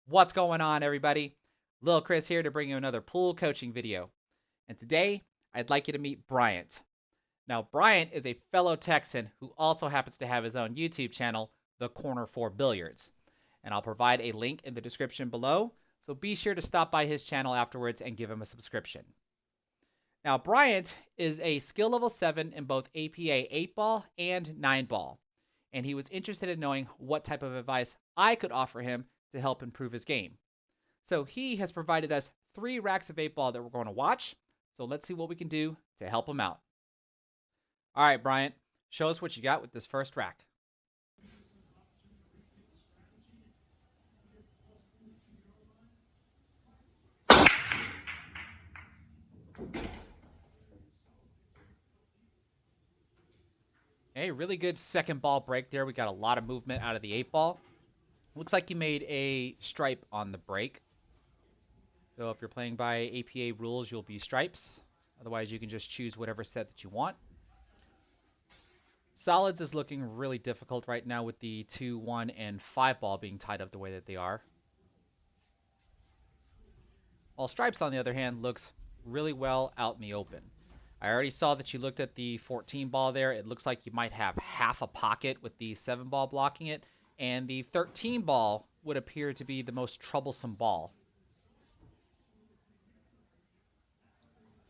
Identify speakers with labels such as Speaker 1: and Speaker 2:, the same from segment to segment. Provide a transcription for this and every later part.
Speaker 1: What's going on, everybody? Lil Chris here to bring you another pool coaching video. And today, I'd like you to meet Bryant. Now, Bryant is a fellow Texan who also happens to have his own YouTube channel, The Corner for Billiards. And I'll provide a link in the description below, so be sure to stop by his channel afterwards and give him a subscription. Now, Bryant is a skill level 7 in both APA 8-ball and 9-ball. And he was interested in knowing what type of advice I could offer him to help improve his game. So he has provided us 3 racks of 8-ball that we're going to watch. So let's see what we can do to help him out. All right, Bryant, show us what you got with this first rack. Okay, really good second ball break there. We got a lot of movement out of the 8-ball. Looks like you made a stripe on the break. So if you're playing by APA rules, you'll be stripes. Otherwise, you can just choose whatever set that you want. Solids is looking really difficult right now with the 2, 1, and 5 ball being tied up the way that they are. While stripes, on the other hand, looks really well out in the open. I already saw that you looked at the 14 ball there. It looks like you might have half a pocket with the 7 ball blocking it. And the 13 ball would appear to be the most troublesome ball.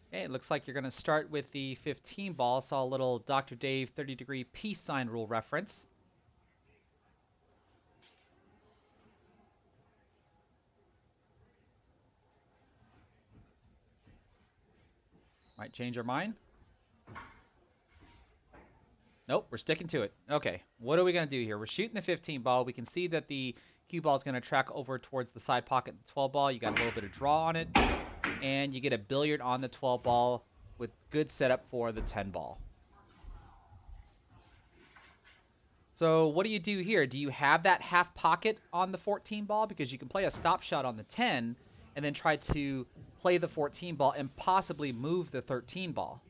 Speaker 1: Okay, it looks like you're going to start with the 15 ball. Saw a little Dr. Dave 30-degree peace sign rule reference. Might change our mind. Nope, we're sticking to it. Okay, what are we going to do here? We're shooting the 15 ball. We can see that the cue ball is going to track over towards the side pocket of the 12 ball. You got a little bit of draw on it. And you get a billiard on the 12 ball with good setup for the 10 ball. So what do you do here? Do you have that half pocket on the 14 ball? Because you can play a stop shot on the 10 and then try to play the 14 ball and possibly move the 13 ball.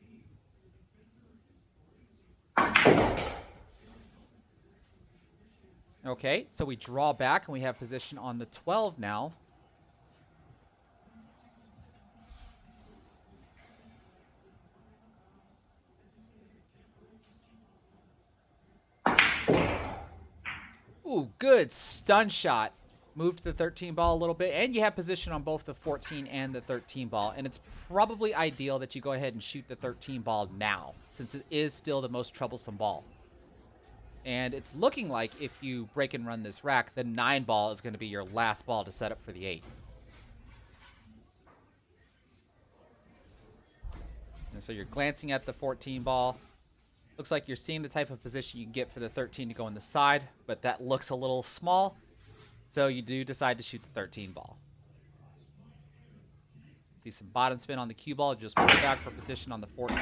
Speaker 1: Okay, so we draw back and we have position on the 12 now. Ooh, good stun shot. Moved the 13 ball a little bit, and you have position on both the 14 and the 13 ball, and it's probably ideal that you go ahead and shoot the 13 ball now, since it is still the most troublesome ball. And it's looking like if you break and run this rack, the 9 ball is going to be your last ball to set up for the 8. And so you're glancing at the 14 ball. Looks like you're seeing the type of position you can get for the 13 to go on the side, but that looks a little small. So you do decide to shoot the 13 ball. See some bottom spin on the cue ball. Just pull back for position on the 14.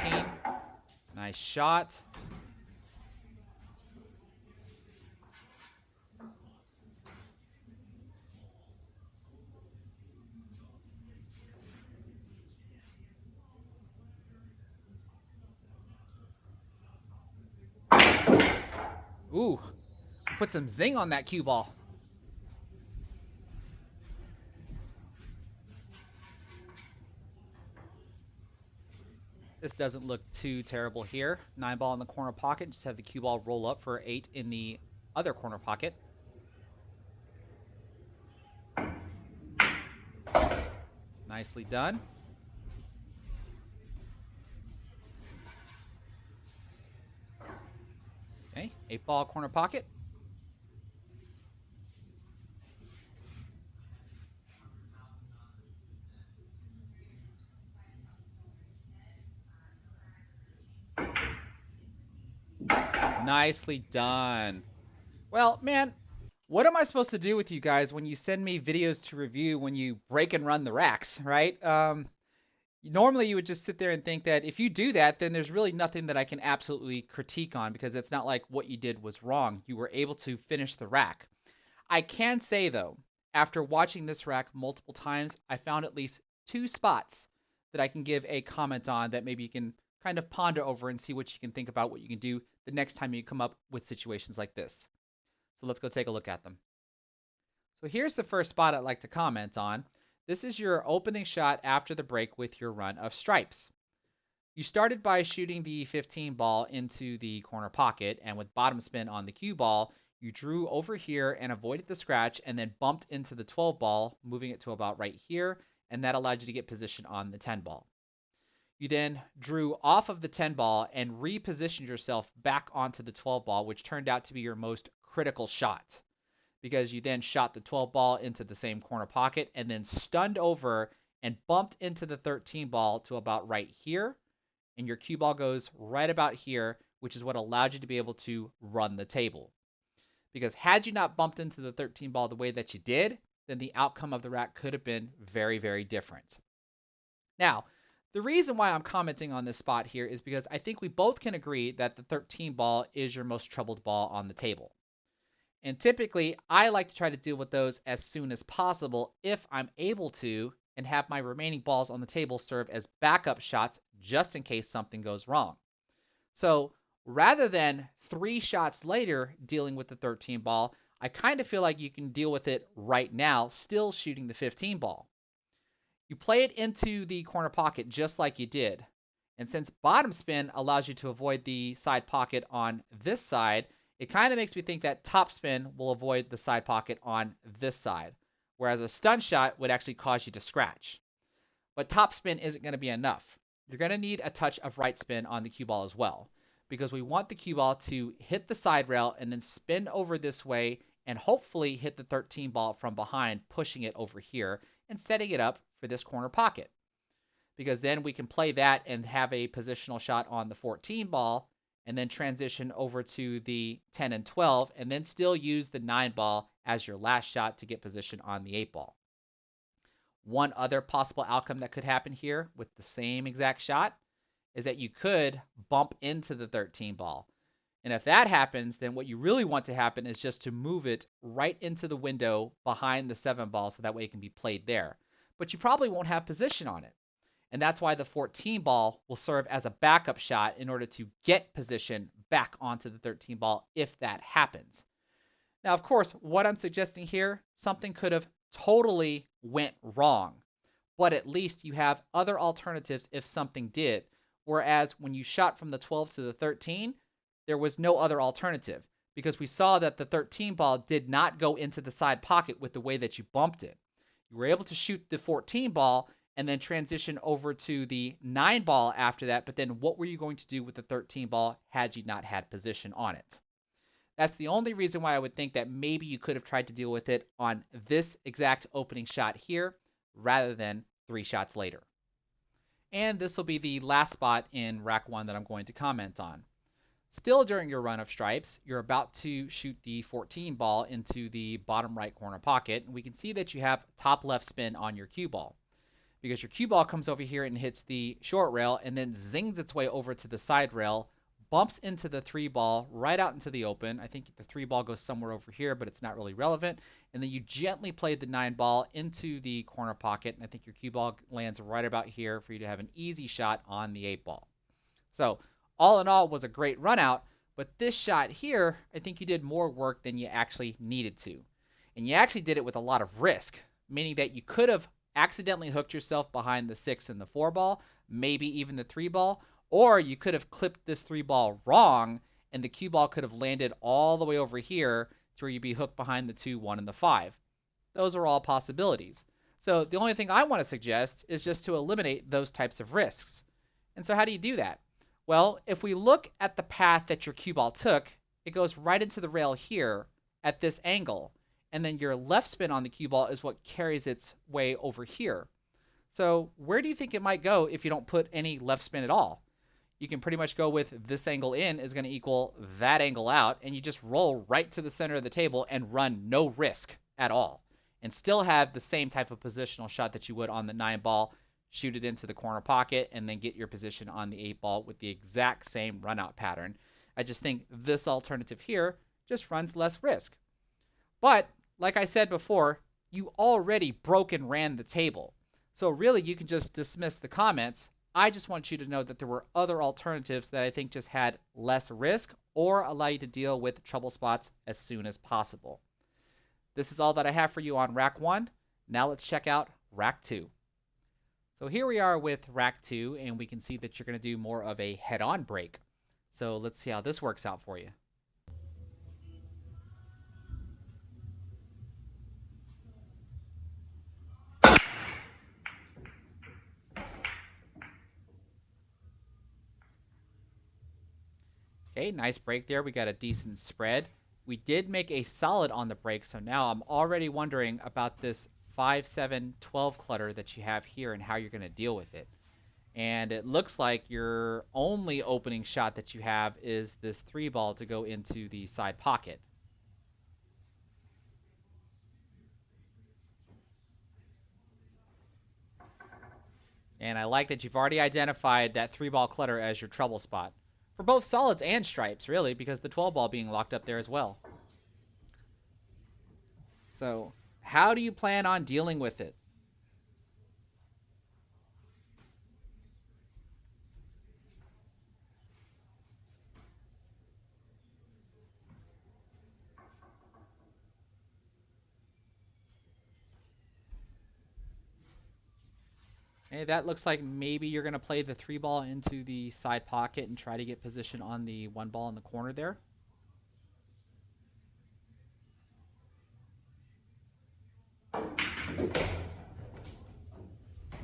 Speaker 1: Nice shot. Ooh, put some zing on that cue ball. This doesn't look too terrible here. 9 ball in the corner pocket. Just have the cue ball roll up for 8 in the other corner pocket. Nicely done. Okay, 8 ball corner pocket. Nicely done. Well, man, what am I supposed to do with you guys when you send me videos to review when you break and run the racks, right? Normally you would just sit there and think that if you do that, then there's really nothing that I can absolutely critique on, because it's not like what you did was wrong. You were able to finish the rack. I can say, though, after watching this rack multiple times, I found at least 2 spots that I can give a comment on that maybe you can kind of ponder over and see what you can think about what you can do the next time you come up with situations like this. So let's go take a look at them. So here's the first spot I'd like to comment on. This is your opening shot after the break with your run of stripes. You started by shooting the 15 ball into the corner pocket, and with bottom spin on the cue ball, you drew over here and avoided the scratch and then bumped into the 12 ball, moving it to about right here, and that allowed you to get position on the 10 ball. You then drew off of the 10 ball and repositioned yourself back onto the 12 ball, which turned out to be your most critical shot, because you then shot the 12 ball into the same corner pocket and then stunned over and bumped into the 13 ball to about right here, and your cue ball goes right about here, which is what allowed you to be able to run the table. Because had you not bumped into the 13 ball the way that you did, then the outcome of the rack could have been very, very different. Now, the reason why I'm commenting on this spot here is because I think we both can agree that the 13 ball is your most troubled ball on the table. And typically, I like to try to deal with those as soon as possible if I'm able to, and have my remaining balls on the table serve as backup shots just in case something goes wrong. So rather than 3 shots later dealing with the 13 ball, I kind of feel like you can deal with it right now, still shooting the 15 ball. You play it into the corner pocket just like you did. And since bottom spin allows you to avoid the side pocket on this side, it kind of makes me think that top spin will avoid the side pocket on this side, whereas a stun shot would actually cause you to scratch. But top spin isn't going to be enough. You're going to need a touch of right spin on the cue ball as well, because we want the cue ball to hit the side rail and then spin over this way and hopefully hit the 13 ball from behind, pushing it over here and setting it up for this corner pocket. Because then we can play that and have a positional shot on the 14 ball and then transition over to the 10 and 12 and then still use the 9 ball as your last shot to get position on the 8 ball. One other possible outcome that could happen here with the same exact shot is that you could bump into the 13 ball. And if that happens, then what you really want to happen is just to move it right into the window behind the 7 ball so that way it can be played there. But you probably won't have position on it. And that's why the 14 ball will serve as a backup shot in order to get position back onto the 13 ball if that happens. Now, of course, what I'm suggesting here, something could have totally went wrong, but at least you have other alternatives if something did. Whereas when you shot from the 12 to the 13, there was no other alternative because we saw that the 13 ball did not go into the side pocket with the way that you bumped it. You were able to shoot the 14 ball and then transition over to the 9 ball after that, but then what were you going to do with the 13 ball had you not had position on it? That's the only reason why I would think that maybe you could have tried to deal with it on this exact opening shot here rather than 3 shots later. And this will be the last spot in rack 1 that I'm going to comment on. Still during your run of stripes, you're about to shoot the 14 ball into the bottom right corner pocket, and we can see that you have top left spin on your cue ball. Because your cue ball comes over here and hits the short rail and then zings its way over to the side rail, bumps into the 3 ball right out into the open. I think the 3 ball goes somewhere over here, but it's not really relevant. And then you gently play the 9 ball into the corner pocket, and I think your cue ball lands right about here for you to have an easy shot on the 8 ball. So all in all, was a great run out, but this shot here, I think you did more work than you actually needed to. And you actually did it with a lot of risk, meaning that you could have accidentally hooked yourself behind the 6 and the 4 ball, maybe even the 3 ball, or you could have clipped this 3 ball wrong and the cue ball could have landed all the way over here to where you'd be hooked behind the 2, 1, and the 5. Those are all possibilities. So the only thing I want to suggest is just to eliminate those types of risks. And so how do you do that? Well, if we look at the path that your cue ball took, it goes right into the rail here at this angle. And then your left spin on the cue ball is what carries its way over here. So where do you think it might go if you don't put any left spin at all? You can pretty much go with this angle in is going to equal that angle out, and you just roll right to the center of the table and run no risk at all, and still have the same type of positional shot that you would on the 9 ball, shoot it into the corner pocket, and then get your position on the 8 ball with the exact same run out pattern. I just think this alternative here just runs less risk. But like I said before, you already broke and ran the table. So really you can just dismiss the comments. I just want you to know that there were other alternatives that I think just had less risk or allow you to deal with trouble spots as soon as possible. This is all that I have for you on rack 1. Now let's check out rack 2. So here we are with rack 2, and we can see that you're going to do more of a head-on break. So let's see how this works out for you. Okay, nice break there. We got a decent spread. We did make a solid on the break, so now I'm already wondering about this 5-7 12 clutter that you have here and how you're going to deal with it. And it looks like your only opening shot that you have is this 3 ball to go into the side pocket. And I like that you've already identified that 3 ball clutter as your trouble spot. For both solids and stripes, really, because the 12 ball being locked up there as well. So, how do you plan on dealing with it? Okay, that looks like maybe you're going to play the 3 ball into the side pocket and try to get position on the 1 ball in the corner there.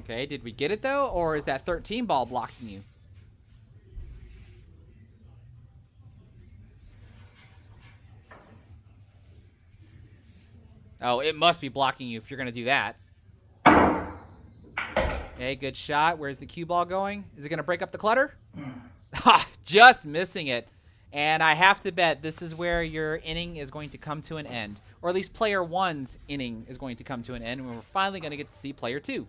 Speaker 1: Okay, did we get it though, or is that 13 ball blocking you? Oh, it must be blocking you if you're going to do that. Okay, good shot. Where's the cue ball going? Is it going to break up the clutter? Ha! Just missing it. And I have to bet this is where your inning is going to come to an end. Or at least player 1's inning is going to come to an end, and we're finally going to get to see player 2.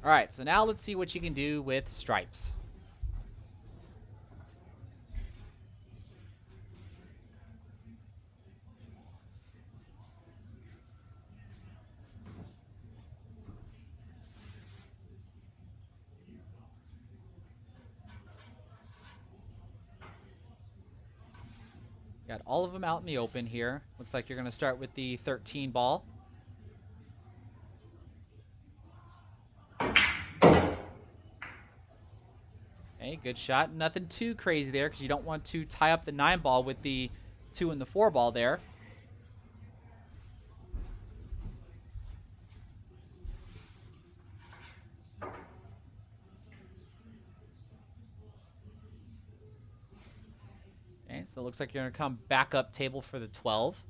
Speaker 1: Alright, so now let's see what you can do with stripes. Got all of them out in the open here. Looks like you're going to start with the 13 ball. Okay, good shot. Nothing too crazy there because you don't want to tie up the 9 ball with the 2 and the 4 ball there. Okay, so it looks like you're going to come back up table for the 12.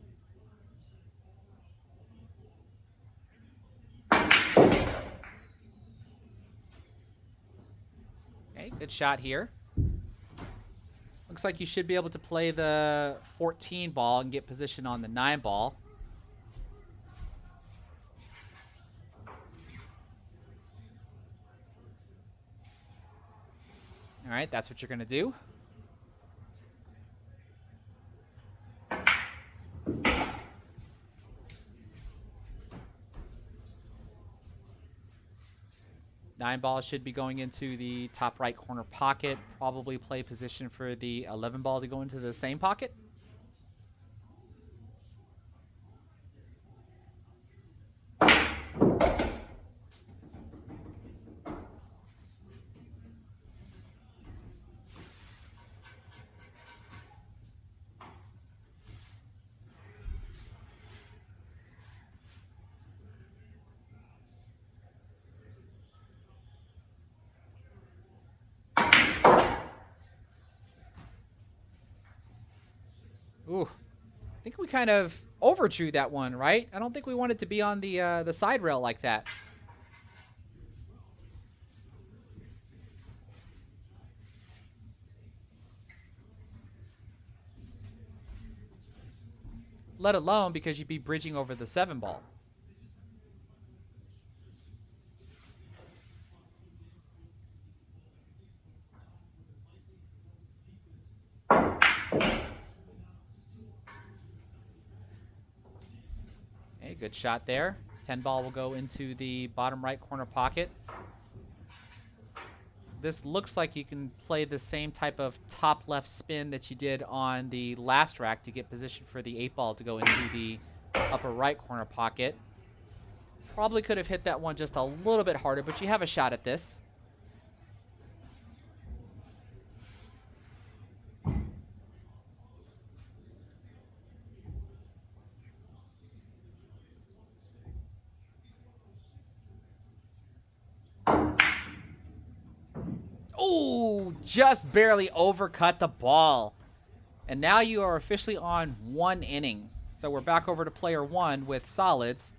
Speaker 1: Okay, good shot here. Looks like you should be able to play the 14 ball and get position on the 9 ball. All right, that's what you're going to do. Nine ball should be going into the top right corner pocket. Probably play position for the 11 ball to go into the same pocket. Ooh, I think we kind of overdrew that one, right? I don't think we wanted to be on the side rail like that. Let alone because you'd be bridging over the 7 ball. Okay, good shot there. 10 ball will go into the bottom right corner pocket. this looks like you can play the same type of top left spin that you did on the last rack to get position for the 8-ball to go into the upper right corner pocket. Probably could have hit that one just a little bit harder, but you have a shot at this. Oh, just barely overcut the ball. And now you are officially on 1 inning. So we're back over to player 1 with solids.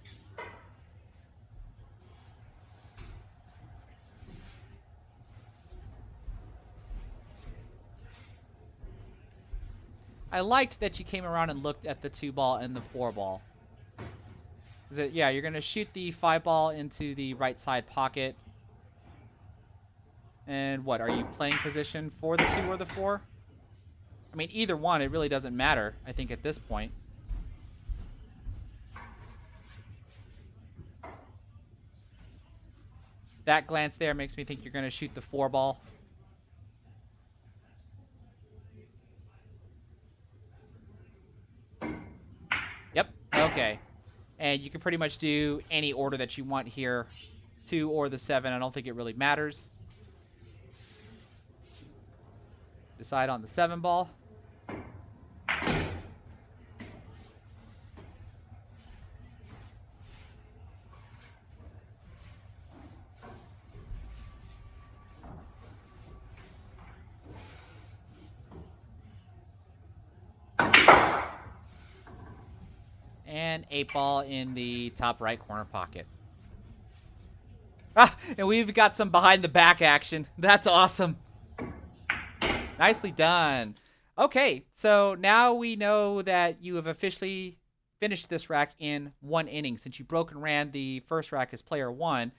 Speaker 1: I liked that you came around and looked at the 2-ball and the 4-ball. Yeah, you're going to shoot the 5-ball into the right side pocket. And what, are you playing position for the 2 or the 4? I mean, either one, it really doesn't matter, I think, at this point. That glance there makes me think you're going to shoot the 4-ball. Yep, okay. And you can pretty much do any order that you want here. 2 or the 7, I don't think it really matters. Decide on the 7-ball. And 8-ball in the top right corner pocket. Ah, and we've got some behind the back action. That's awesome. Nicely done. Okay, so now we know that you have officially finished this rack in 1 inning, since you broke and ran the first rack as player 1,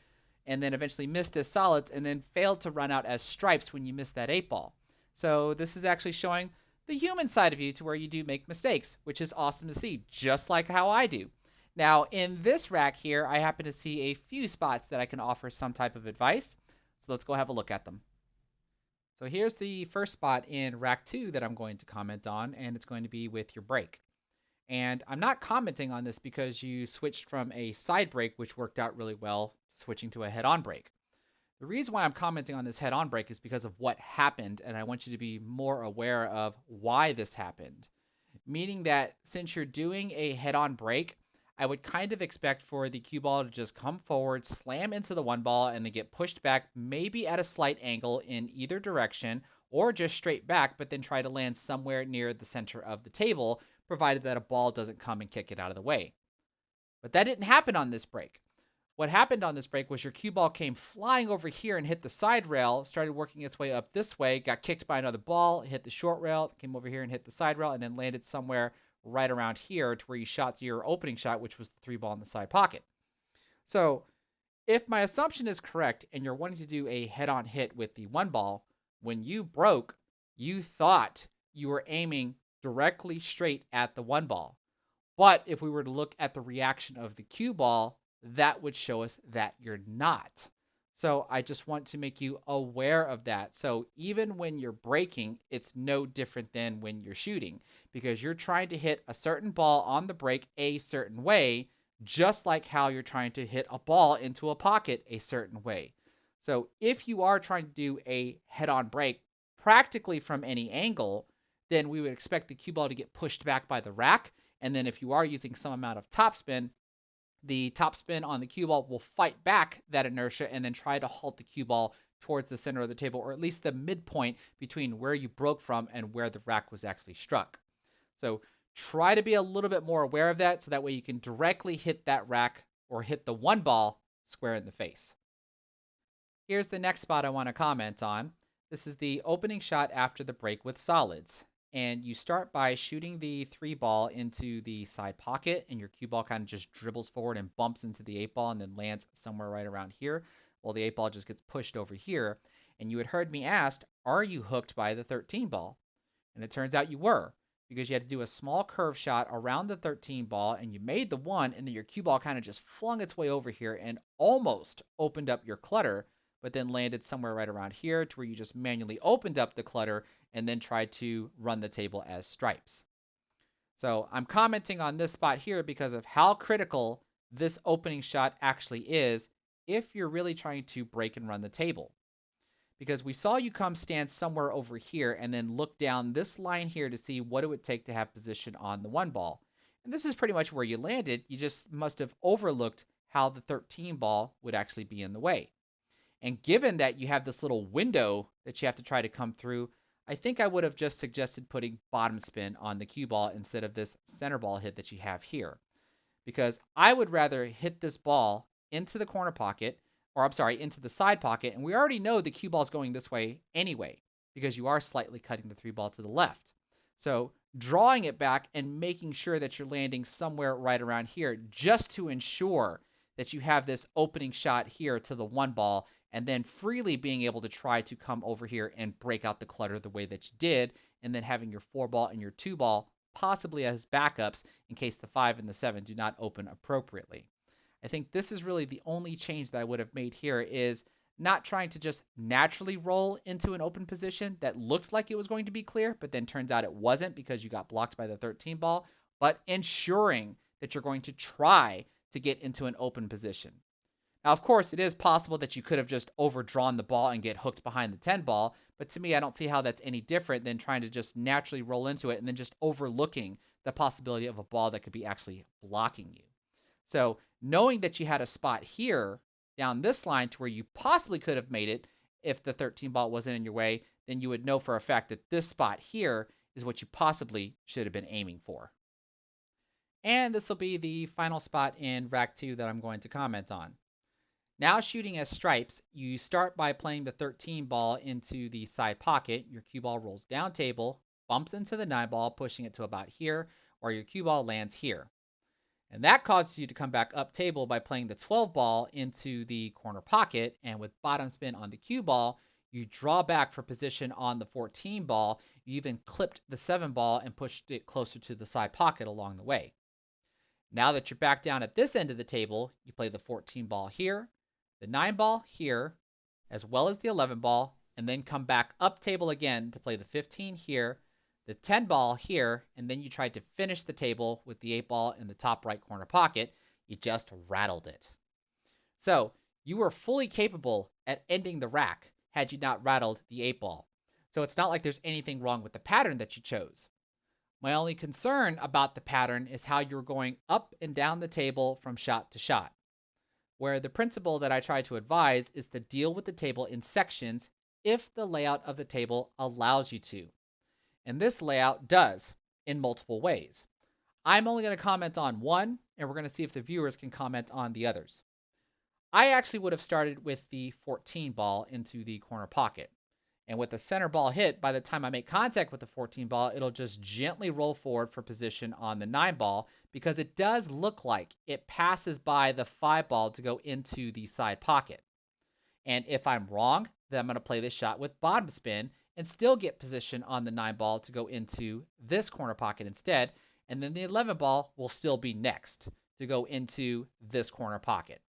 Speaker 1: and then eventually missed as solids, and then failed to run out as stripes when you missed that 8-ball. So this is actually showing the human side of you, to where you do make mistakes, which is awesome to see, just like how I do. Now, in this rack here, I happen to see a few spots that I can offer some type of advice. So let's go have a look at them. So here's the first spot in rack 2 that I'm going to comment on, and it's going to be with your break. And I'm not commenting on this because you switched from a side break, which worked out really well, switching to a head-on break. The reason why I'm commenting on this head-on break is because of what happened, and I want you to be more aware of why this happened. Meaning that since you're doing a head-on break, I would kind of expect for the cue ball to just come forward, slam into the 1-ball, and then get pushed back, maybe at a slight angle in either direction, or just straight back, but then try to land somewhere near the center of the table, provided that a ball doesn't come and kick it out of the way. But that didn't happen on this break. What happened on this break was your cue ball came flying over here and hit the side rail, started working its way up this way, got kicked by another ball, hit the short rail, came over here and hit the side rail, and then landed somewhere right around here to where you shot your opening shot, which was the 3-ball in the side pocket. So if my assumption is correct and you're wanting to do a head-on hit with the 1-ball, when you broke, you thought you were aiming directly straight at the 1-ball. But if we were to look at the reaction of the cue ball, that would show us that you're not. So I just want to make you aware of that. So even when you're breaking, it's no different than when you're shooting, because you're trying to hit a certain ball on the break a certain way, just like how you're trying to hit a ball into a pocket a certain way. So if you are trying to do a head-on break practically from any angle, then we would expect the cue ball to get pushed back by the rack. And then if you are using some amount of topspin, the topspin on the cue ball will fight back that inertia and then try to halt the cue ball towards the center of the table, or at least the midpoint between where you broke from and where the rack was actually struck. So try to be a little bit more aware of that, so that way you can directly hit that rack or hit the 1-ball square in the face. Here's the next spot I want to comment on. This is the opening shot after the break with solids. And you start by shooting the 3-ball into the side pocket, and your cue ball kind of just dribbles forward and bumps into the 8-ball and then lands somewhere right around here, while the 8-ball just gets pushed over here. And you had heard me ask, are you hooked by the 13-ball? And it turns out you were, because you had to do a small curve shot around the 13-ball, and you made the 1, and then your cue ball kind of just flung its way over here and almost opened up your clutter, but then landed somewhere right around here to where you just manually opened up the clutter and then tried to run the table as stripes. So I'm commenting on this spot here because of how critical this opening shot actually is if you're really trying to break and run the table. Because we saw you come stand somewhere over here and then look down this line here to see what it would take to have position on the 1 ball. And this is pretty much where you landed. You just must have overlooked how the 13 ball would actually be in the way. And given that you have this little window that you have to try to come through, I think I would have just suggested putting bottom spin on the cue ball instead of this center ball hit that you have here. Because I would rather hit this ball into the corner pocket, or I'm sorry, into the side pocket, and we already know the cue ball is going this way anyway, because you are slightly cutting the 3 ball to the left. So drawing it back and making sure that you're landing somewhere right around here just to ensure that you have this opening shot here to the 1 ball, and then freely being able to try to come over here and break out the clutter the way that you did, and then having your 4 ball and your 2 ball possibly as backups in case the 5 and the 7 do not open appropriately. I think this is really the only change that I would have made here, is not trying to just naturally roll into an open position that looked like it was going to be clear, but then turns out it wasn't because you got blocked by the 13 ball, but ensuring that you're going to try to get into an open position. Now, of course, it is possible that you could have just overdrawn the ball and get hooked behind the 10 ball, but to me, I don't see how that's any different than trying to just naturally roll into it and then just overlooking the possibility of a ball that could be actually blocking you. So knowing that you had a spot here down this line to where you possibly could have made it if the 13 ball wasn't in your way, then you would know for a fact that this spot here is what you possibly should have been aiming for. And this will be the final spot in rack 2 that I'm going to comment on. Now shooting as stripes, you start by playing the 13 ball into the side pocket. Your cue ball rolls down table, bumps into the 9 ball, pushing it to about here, or your cue ball lands here. And that causes you to come back up table by playing the 12 ball into the corner pocket, and with bottom spin on the cue ball, you draw back for position on the 14 ball. You even clipped the 7 ball and pushed it closer to the side pocket along the way. Now that you're back down at this end of the table, you play the 14 ball here, the 9 ball here, as well as the 11 ball, and then come back up table again to play the 15 here, the 10 ball here, and then you tried to finish the table with the 8 ball in the top right corner pocket. You just rattled it. So you were fully capable at ending the rack had you not rattled the 8 ball. So it's not like there's anything wrong with the pattern that you chose. My only concern about the pattern is how you're going up and down the table from shot to shot, where the principle that I try to advise is to deal with the table in sections if the layout of the table allows you to. And this layout does in multiple ways. I'm only going to comment on one, and we're going to see if the viewers can comment on the others. I actually would have started with the 14 ball into the corner pocket. And with the center ball hit, by the time I make contact with the 14 ball, it'll just gently roll forward for position on the 9 ball, because it does look like it passes by the 5 ball to go into the side pocket. And if I'm wrong, then I'm going to play this shot with bottom spin and still get position on the 9 ball to go into this corner pocket instead. And then the 11 ball will still be next to go into this corner pocket.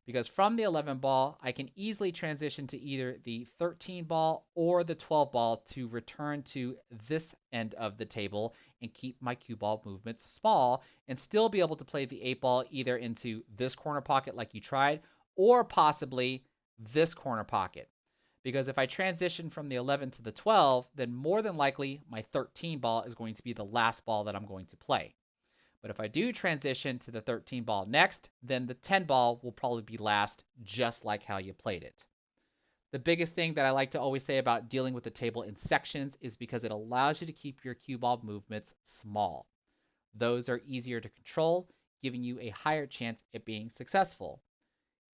Speaker 1: Because from the 11 ball, I can easily transition to either the 13 ball or the 12 ball to return to this end of the table and keep my cue ball movements small and still be able to play the 8 ball either into this corner pocket like you tried, or possibly this corner pocket. Because if I transition from the 11 to the 12, then more than likely my 13 ball is going to be the last ball that I'm going to play. But if I do transition to the 13 ball next, then the 10 ball will probably be last, just like how you played it. The biggest thing that I like to always say about dealing with the table in sections is because it allows you to keep your cue ball movements small. Those are easier to control, giving you a higher chance at being successful.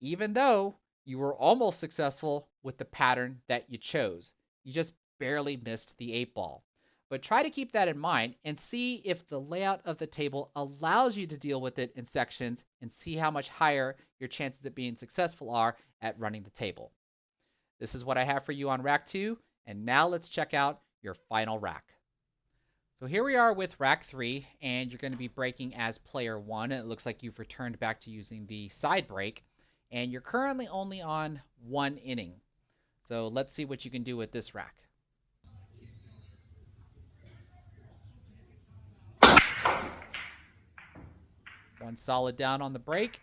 Speaker 1: Even though you were almost successful with the pattern that you chose. You just barely missed the 8 ball. But try to keep that in mind and see if the layout of the table allows you to deal with it in sections, and see how much higher your chances of being successful are at running the table. This is what I have for you on rack 2, and now let's check out your final rack. So here we are with rack 3, and you're going to be breaking as player 1, and it looks like you've returned back to using the side break. And you're currently only on 1 inning. So let's see what you can do with this rack. One solid down on the break,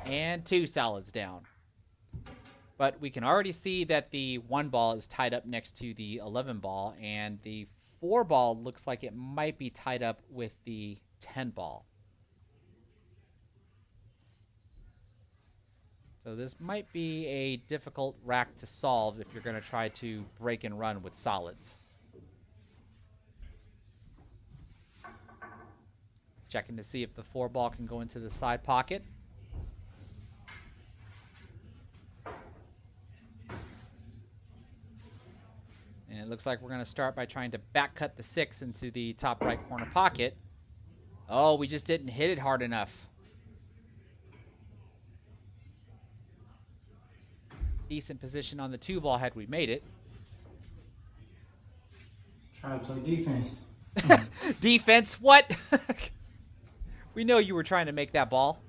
Speaker 1: and 2 solids down. But we can already see that the 1 ball is tied up next to the 11 ball, and the 4 ball looks like it might be tied up with the 10 ball. So this might be a difficult rack to solve if you're going to try to break and run with solids. Checking to see if the 4 ball can go into the side pocket. And it looks like we're going to start by trying to back cut the 6 into the top right corner pocket. Oh, we just didn't hit it hard enough. Decent position on the 2 ball had we made it.
Speaker 2: Try to play defense.
Speaker 1: Defense? What? We know you were trying to make that ball.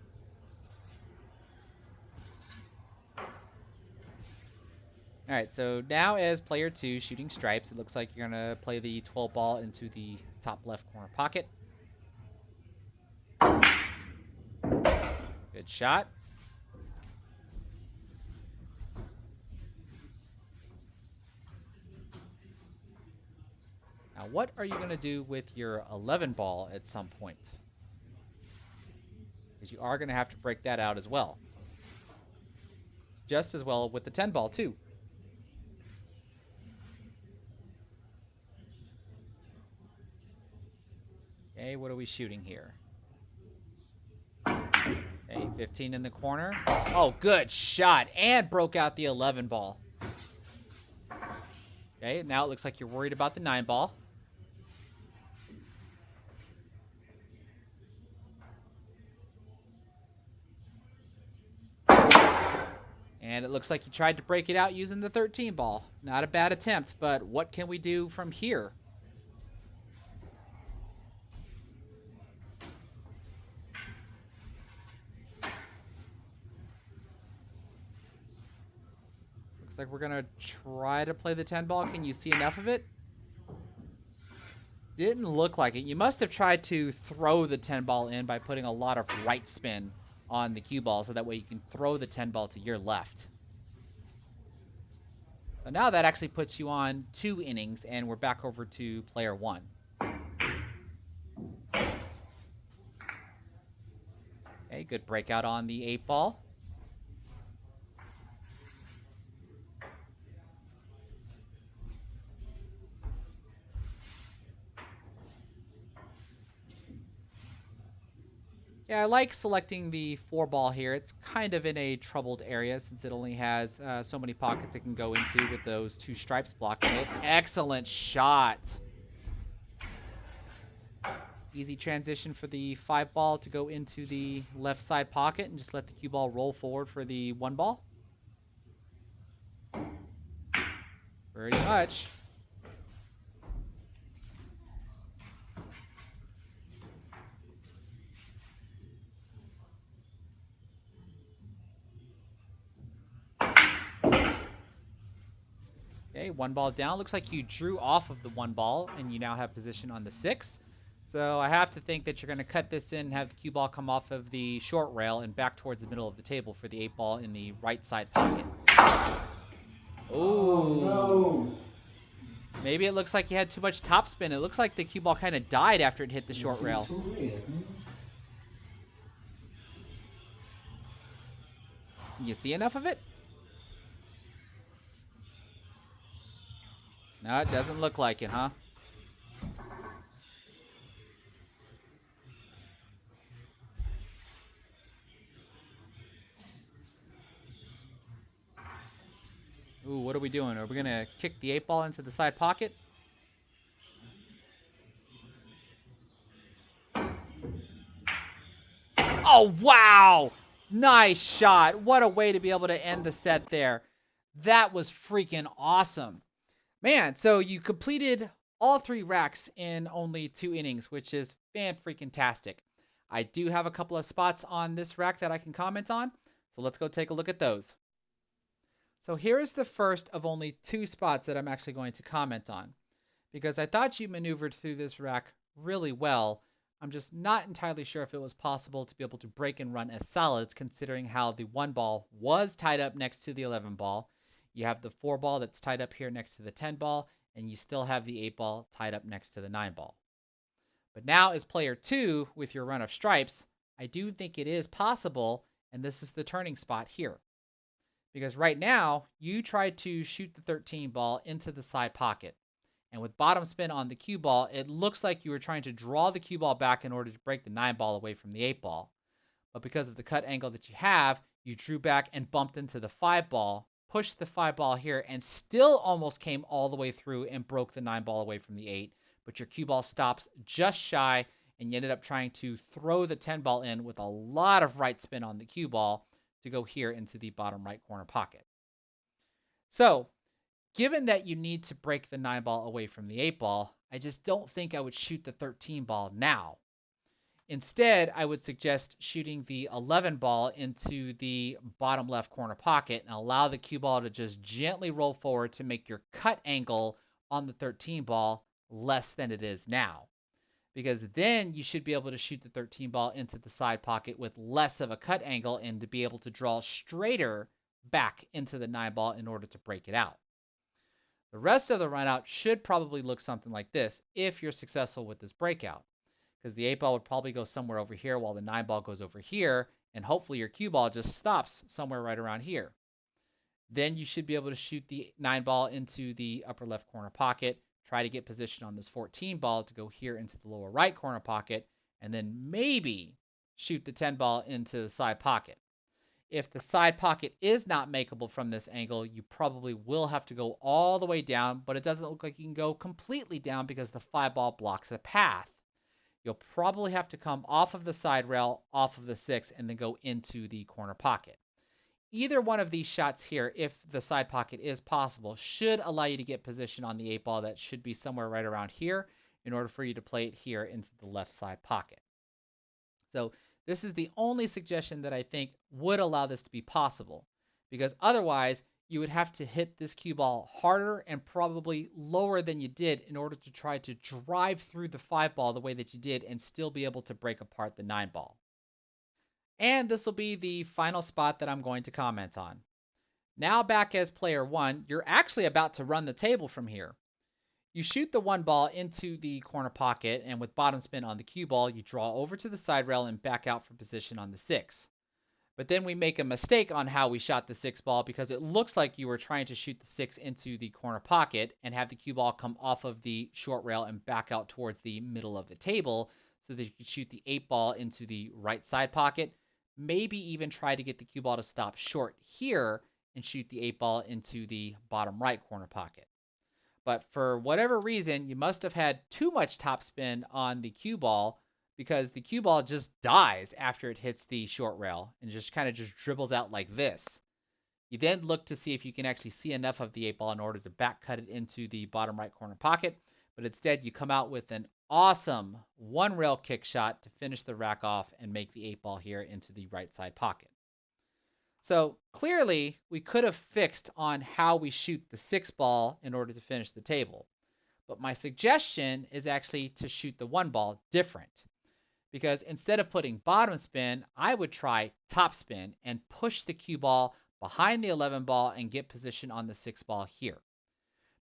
Speaker 1: Alright, so now as player 2 shooting stripes, it looks like you're going to play the 12 ball into the top left corner pocket. Good shot. Now, what are you going to do with your 11 ball at some point? Because you are going to have to break that out as well. Just as well with the 10 ball, too. Okay, what are we shooting here? Okay, 15 in the corner. Oh, good shot. And broke out the 11 ball. Okay, now it looks like you're worried about the 9 ball. And it looks like you tried to break it out using the 13 ball. Not a bad attempt, but what can we do from here? Looks like we're going to try to play the 10 ball. Can you see enough of it? Didn't look like it. You must have tried to throw the 10 ball in by putting a lot of right spin on the cue ball, so that way you can throw the 10 ball to your left. So now that actually puts you on 2 innings, and we're back over to player 1. Okay, good breakout on the 8 ball. Yeah, I like selecting the 4 ball here. It's kind of in a troubled area since it only has so many pockets it can go into with those 2 stripes blocking it. Excellent shot. Easy transition for the 5 ball to go into the left side pocket and just let the cue ball roll forward for the 1 ball. Pretty much. Okay, 1 ball down. Looks like you drew off of the 1 ball, and you now have position on the 6. So I have to think that you're going to cut this in and have the cue ball come off of the short rail and back towards the middle of the table for the 8 ball in the right side pocket. Ooh.
Speaker 2: No.
Speaker 1: Maybe it looks like you had too much topspin. It looks like the cue ball kind of died after it hit the short rail. You see enough of it? No, it doesn't look like it, huh? Ooh, what are we doing? Are we going to kick the 8 ball into the side pocket? Oh, wow! Nice shot. What a way to be able to end the set there. That was freaking awesome. Man, so you completed all 3 racks in only 2 innings, which is fan-freaking-tastic. I do have a couple of spots on this rack that I can comment on, so let's go take a look at those. So here is the first of only two spots that I'm actually going to comment on, because I thought you maneuvered through this rack really well. I'm just not entirely sure if it was possible to be able to break and run as solids, considering how the 1 ball was tied up next to the 11 ball. You have the 4 ball that's tied up here next to the 10 ball, and you still have the 8 ball tied up next to the 9 ball. But now as player 2 with your run of stripes, I do think it is possible, and this is the turning spot here. Because right now, you tried to shoot the 13 ball into the side pocket. And with bottom spin on the cue ball, it looks like you were trying to draw the cue ball back in order to break the 9 ball away from the 8 ball. But because of the cut angle that you have, you drew back and bumped into the 5 ball, pushed the 5 ball here, and still almost came all the way through and broke the 9 ball away from the 8. But your cue ball stops just shy, and you ended up trying to throw the 10 ball in with a lot of right spin on the cue ball to go here into the bottom right corner pocket. So, given that you need to break the 9 ball away from the 8 ball, I just don't think I would shoot the 13 ball now. Instead, I would suggest shooting the 11 ball into the bottom left corner pocket and allow the cue ball to just gently roll forward to make your cut angle on the 13 ball less than it is now. Because then you should be able to shoot the 13 ball into the side pocket with less of a cut angle and to be able to draw straighter back into the 9 ball in order to break it out. The rest of the run out should probably look something like this if you're successful with this breakout, because the 8 ball would probably go somewhere over here while the 9 ball goes over here, and hopefully your cue ball just stops somewhere right around here. Then you should be able to shoot the 9 ball into the upper left corner pocket, try to get position on this 14 ball to go here into the lower right corner pocket, and then maybe shoot the 10 ball into the side pocket. If the side pocket is not makeable from this angle, you probably will have to go all the way down, but it doesn't look like you can go completely down because the 5 ball blocks the path. You'll probably have to come off of the side rail, off of the 6, and then go into the corner pocket. Either one of these shots here, if the side pocket is possible, should allow you to get position on the 8 ball that should be somewhere right around here in order for you to play it here into the left side pocket. So this is the only suggestion that I think would allow this to be possible, because otherwise you would have to hit this cue ball harder and probably lower than you did in order to try to drive through the 5 ball the way that you did and still be able to break apart the 9 ball. And this will be the final spot that I'm going to comment on. Now back as player 1, you're actually about to run the table from here. You shoot the 1 ball into the corner pocket, and with bottom spin on the cue ball, you draw over to the side rail and back out for position on the 6. But then we make a mistake on how we shot the 6 ball, because it looks like you were trying to shoot the 6 into the corner pocket and have the cue ball come off of the short rail and back out towards the middle of the table so that you could shoot the 8 ball into the right side pocket. Maybe even try to get the cue ball to stop short here and shoot the 8 ball into the bottom right corner pocket. But for whatever reason, you must have had too much topspin on the cue ball, because the cue ball just dies after it hits the short rail and just kind of just dribbles out like this. You then look to see if you can actually see enough of the 8 ball in order to back cut it into the bottom right corner pocket, but instead you come out with an awesome 1 rail kick shot to finish the rack off and make the 8 ball here into the right side pocket. So clearly we could have fixed on how we shoot the 6 ball in order to finish the table. But my suggestion is actually to shoot the 1 ball different. Because instead of putting bottom spin, I would try top spin and push the cue ball behind the 11 ball and get position on the 6 ball here.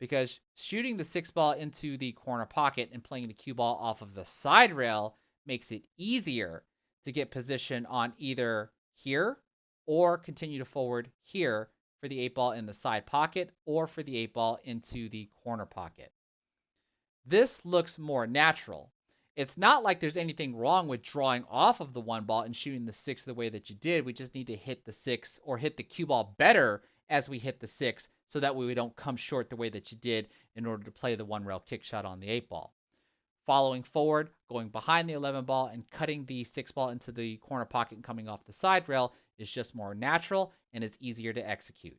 Speaker 1: Because shooting the 6 ball into the corner pocket and playing the cue ball off of the side rail makes it easier to get position on either here or continue to forward here for the 8 ball in the side pocket or for the 8 ball into the corner pocket. This looks more natural. It's not like there's anything wrong with drawing off of the 1 ball and shooting the 6 the way that you did. We just need to hit the 6 or hit the cue ball better as we hit the 6 so that way we don't come short the way that you did in order to play the 1 rail kick shot on the 8 ball. Following forward, going behind the 11 ball and cutting the 6 ball into the corner pocket and coming off the side rail is just more natural and is easier to execute.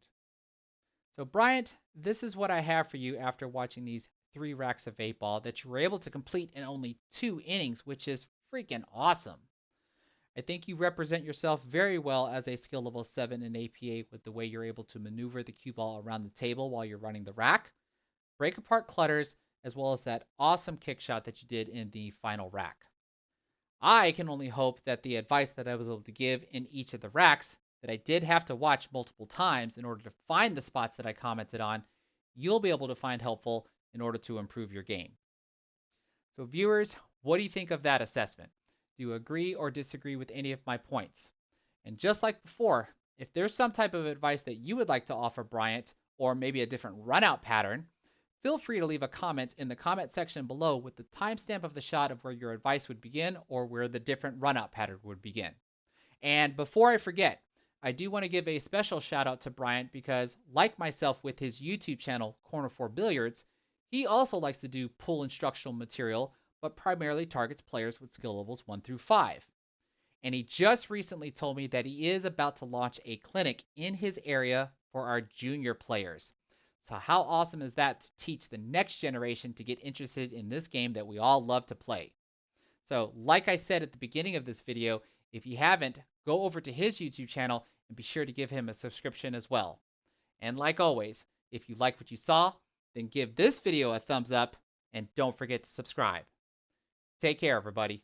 Speaker 1: So Bryant, this is what I have for you after watching these 3 racks of 8 ball that you were able to complete in only 2 innings, which is freaking awesome. I think you represent yourself very well as a skill level 7 in APA with the way you're able to maneuver the cue ball around the table while you're running the rack, break apart clutters, as well as that awesome kick shot that you did in the final rack. I can only hope that the advice that I was able to give in each of the racks that I did have to watch multiple times in order to find the spots that I commented on, you'll be able to find helpful in order to improve your game. So viewers, what do you think of that assessment? Do you agree or disagree with any of my points? And just like before, if there's some type of advice that you would like to offer Bryant, or maybe a different runout pattern, feel free to leave a comment in the comment section below with the timestamp of the shot of where your advice would begin or where the different runout pattern would begin. And before I forget, I do want to give a special shout out to Bryant because, like myself with his YouTube channel, Corner 4 Billiards, he also likes to do pool instructional material, but primarily targets players with skill levels 1 through 5. And he just recently told me that he is about to launch a clinic in his area for our junior players. So how awesome is that to teach the next generation to get interested in this game that we all love to play? So like I said at the beginning of this video, if you haven't, go over to his YouTube channel and be sure to give him a subscription as well. And like always, if you like what you saw, then give this video a thumbs up and don't forget to subscribe. Take care, everybody.